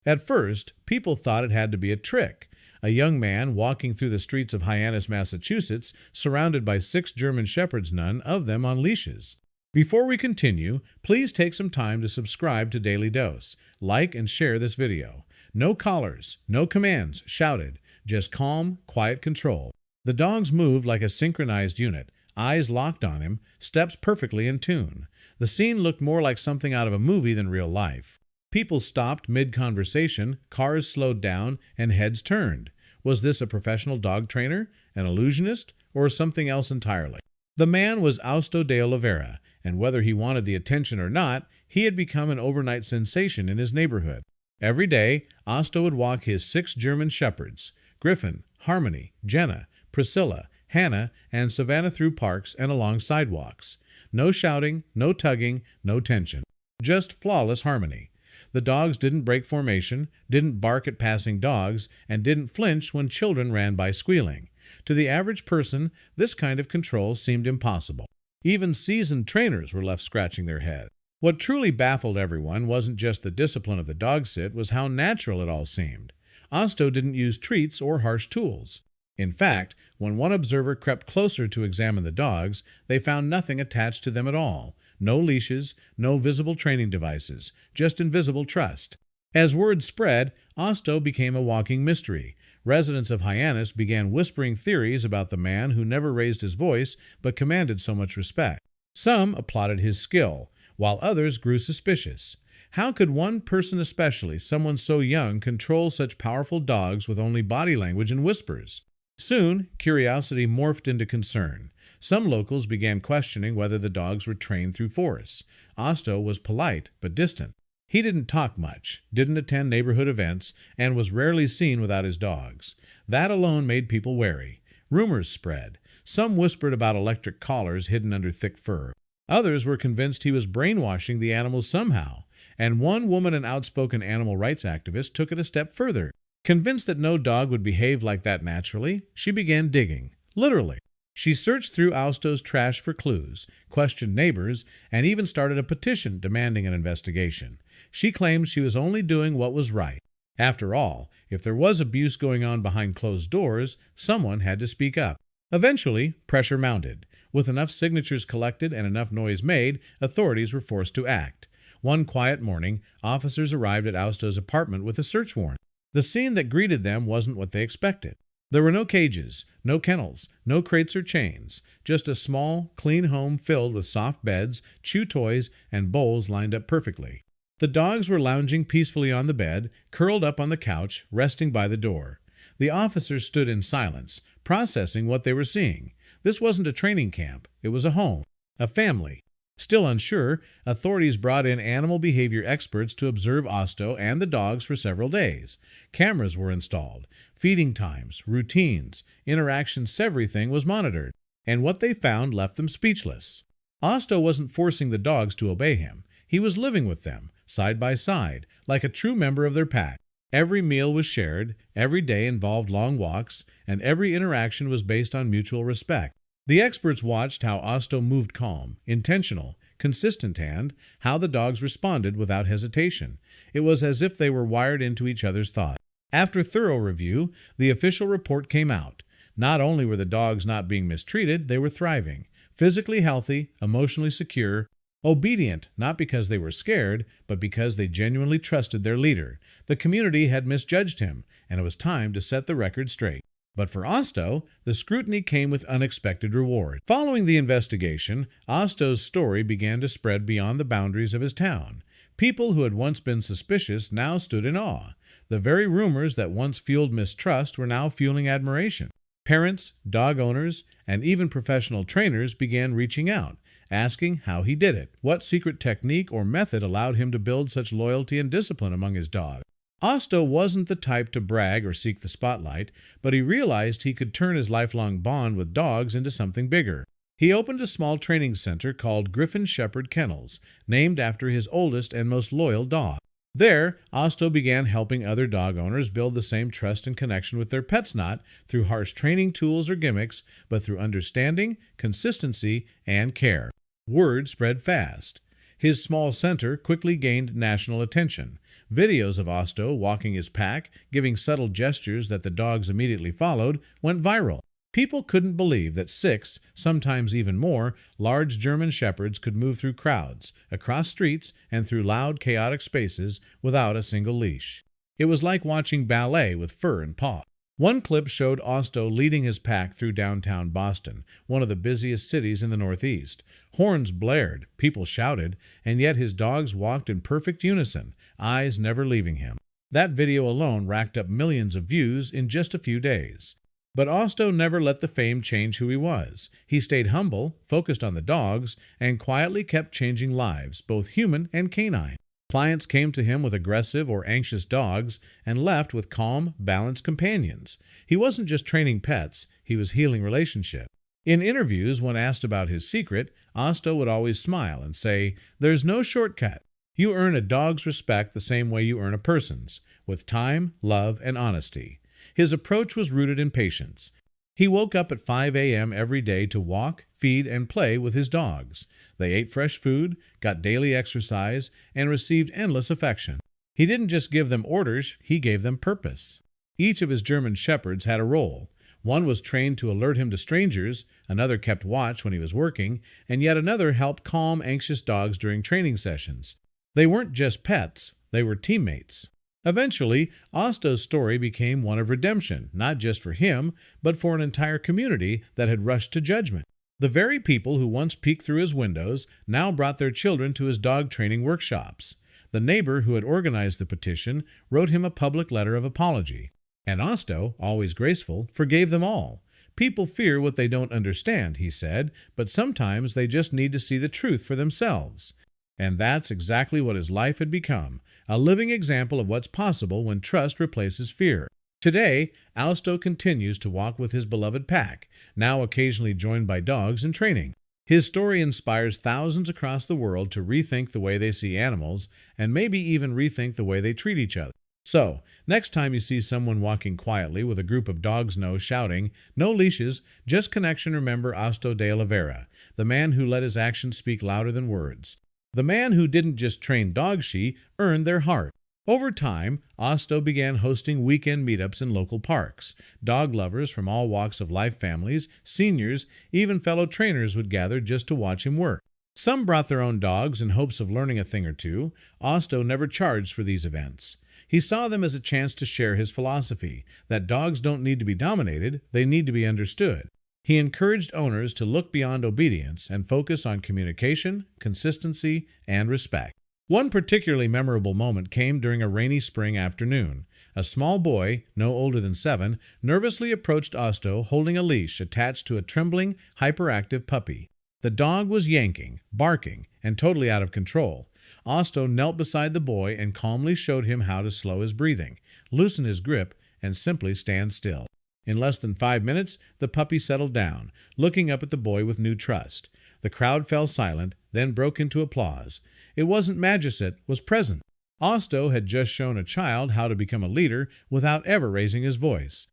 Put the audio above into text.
At first, people thought it had to be a trick. A young man walking through the streets of Hyannis, Massachusetts, surrounded by 6 German Shepherds, none of them on leashes. Before we continue, please take some time to subscribe to Daily Dose, like and share this video. No collars, no commands shouted, just calm, quiet control. The dogs moved like a synchronized unit, eyes locked on him, steps perfectly in tune. The scene looked more like something out of a movie than real life. People stopped mid-conversation, cars slowed down, and heads turned. Was this a professional dog trainer, an illusionist, or something else entirely? The man was Austo de Oliveira, and whether he wanted the attention or not, he had become an overnight sensation in his neighborhood. Every day, Austo would walk his 6 German Shepherds, Griffin, Harmony, Jenna, Priscilla, Hannah, and Savannah through parks and along sidewalks. No shouting, no tugging, no tension. Just flawless harmony. The dogs didn't break formation, didn't bark at passing dogs, and didn't flinch when children ran by squealing. To the average person, this kind of control seemed impossible. Even seasoned trainers were left scratching their head. What truly baffled everyone wasn't just the discipline of the dog sit, was how natural it all seemed. Austo didn't use treats or harsh tools. In fact, when one observer crept closer to examine the dogs, they found nothing attached to them at all. No leashes, no visible training devices, just invisible trust. As word spread, Austo became a walking mystery. Residents of Hyannis began whispering theories about the man who never raised his voice but commanded so much respect. Some applauded his skill, while others grew suspicious. How could one person, especially someone so young, control such powerful dogs with only body language and whispers? Soon, curiosity morphed into concern. Some locals began questioning whether the dogs were trained through force. Austo was polite but distant. He didn't talk much, didn't attend neighborhood events, and was rarely seen without his dogs. That alone made people wary. Rumors spread. Some whispered about electric collars hidden under thick fur. Others were convinced he was brainwashing the animals somehow. And one woman, an outspoken animal rights activist, took it a step further. Convinced that no dog would behave like that naturally, she began digging. Literally. She searched through Austo's trash for clues, questioned neighbors, and even started a petition demanding an investigation. She claimed she was only doing what was right. After all, if there was abuse going on behind closed doors, someone had to speak up. Eventually, pressure mounted. With enough signatures collected and enough noise made, authorities were forced to act. One quiet morning, officers arrived at Austo's apartment with a search warrant. The scene that greeted them wasn't what they expected. There were no cages, no kennels, no crates or chains, just a small, clean home filled with soft beds, chew toys, and bowls lined up perfectly. The dogs were lounging peacefully on the bed, curled up on the couch, resting by the door. The officers stood in silence, processing what they were seeing. This wasn't a training camp. It was a home, a family. Still unsure, authorities brought in animal behavior experts to observe Austo and the dogs for several days. Cameras were installed. Feeding times, routines, interactions, everything was monitored. And what they found left them speechless. Austo wasn't forcing the dogs to obey him. He was living with them, side by side, like a true member of their pack. Every meal was shared, every day involved long walks, and every interaction was based on mutual respect. The experts watched how Austo moved calm, intentional, consistent, and how the dogs responded without hesitation. It was as if they were wired into each other's thoughts. After thorough review, the official report came out. Not only were the dogs not being mistreated, they were thriving, physically healthy, emotionally secure, obedient not because they were scared, but because they genuinely trusted their leader. The community had misjudged him, and it was time to set the record straight. But for Austo, the scrutiny came with unexpected reward. Following the investigation, Austo's story began to spread beyond the boundaries of his town. People who had once been suspicious now stood in awe. The very rumors that once fueled mistrust were now fueling admiration. Parents, dog owners, and even professional trainers began reaching out, asking how he did it, what secret technique or method allowed him to build such loyalty and discipline among his dogs. Austo wasn't the type to brag or seek the spotlight, but he realized he could turn his lifelong bond with dogs into something bigger. He opened a small training center called Griffin Shepherd Kennels, named after his oldest and most loyal dog. There, Austo began helping other dog owners build the same trust and connection with their pets, not through harsh training tools or gimmicks, but through understanding, consistency, and care. Word spread fast. His small center quickly gained national attention. Videos of Osto walking his pack, giving subtle gestures that the dogs immediately followed, went viral. People couldn't believe that 6, sometimes even more, large German shepherds could move through crowds, across streets, and through loud, chaotic spaces without a single leash. It was like watching ballet with fur and paw. One clip showed Osto leading his pack through downtown Boston, one of the busiest cities in the Northeast. Horns blared, people shouted, and yet his dogs walked in perfect unison, eyes never leaving him. That video alone racked up millions of views in just a few days. But Osto never let the fame change who he was. He stayed humble, focused on the dogs, and quietly kept changing lives, both human and canine. Clients came to him with aggressive or anxious dogs and left with calm, balanced companions. He wasn't just training pets, he was healing relationships. In interviews, when asked about his secret, Osto would always smile and say, "There's no shortcut. You earn a dog's respect the same way you earn a person's, with time, love, and honesty." His approach was rooted in patience. He woke up at 5 a.m. every day to walk, feed, and play with his dogs. They ate fresh food, got daily exercise, and received endless affection. He didn't just give them orders, he gave them purpose. Each of his German shepherds had a role. One was trained to alert him to strangers, another kept watch when he was working, and yet another helped calm anxious dogs during training sessions. They weren't just pets, they were teammates. Eventually, Osto's story became one of redemption, not just for him, but for an entire community that had rushed to judgment. The very people who once peeked through his windows now brought their children to his dog training workshops. The neighbor who had organized the petition wrote him a public letter of apology. And Osto, always graceful, forgave them all. "People fear what they don't understand," he said, "but sometimes they just need to see the truth for themselves." And that's exactly what his life had become, a living example of what's possible when trust replaces fear. Today, Osto continues to walk with his beloved pack, now occasionally joined by dogs in training. His story inspires thousands across the world to rethink the way they see animals, and maybe even rethink the way they treat each other. So, next time you see someone walking quietly with a group of dogs shouting, "No leashes, just connection," remember Osto de Oliveira, the man who let his actions speak louder than words. The man who didn't just train dogs, she earned their heart. Over time, Osto began hosting weekend meetups in local parks. Dog lovers from all walks of life, families, seniors, even fellow trainers would gather just to watch him work. Some brought their own dogs in hopes of learning a thing or two. Osto never charged for these events. He saw them as a chance to share his philosophy, that dogs don't need to be dominated, they need to be understood. He encouraged owners to look beyond obedience and focus on communication, consistency, and respect. One particularly memorable moment came during a rainy spring afternoon. A small boy, no older than 7, nervously approached Osto holding a leash attached to a trembling, hyperactive puppy. The dog was yanking, barking, and totally out of control. Osto knelt beside the boy and calmly showed him how to slow his breathing, loosen his grip, and simply stand still. In less than 5 minutes, the puppy settled down, looking up at the boy with new trust. The crowd fell silent, then broke into applause. It wasn't magic, it was present. Osto had just shown a child how to become a leader without ever raising his voice.